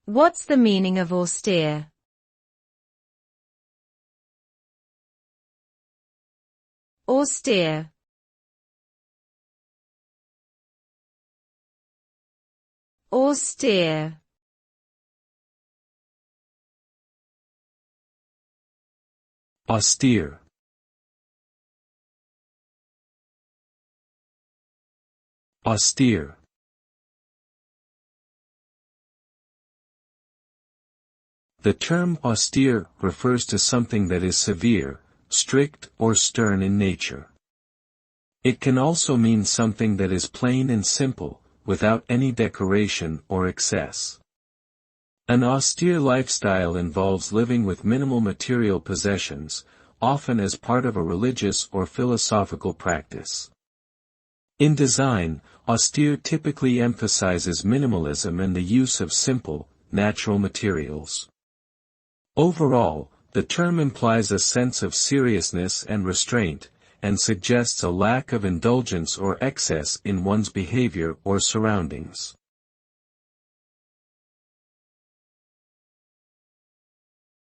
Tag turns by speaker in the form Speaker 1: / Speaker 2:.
Speaker 1: What's the meaning of austere? Austere. Austere.
Speaker 2: Austere. Austere. The term austere refers to something that is severe, strict or stern in nature. It can also mean something that is plain and simple, without any decoration or excess. An austere lifestyle involves living with minimal material possessions, often as part of a religious or philosophical practice. In design, austere typically emphasizes minimalism and the use of simple, natural materials. Overall, the term implies a sense of seriousness and restraint, and suggests a lack of indulgence or excess in one's behavior or surroundings.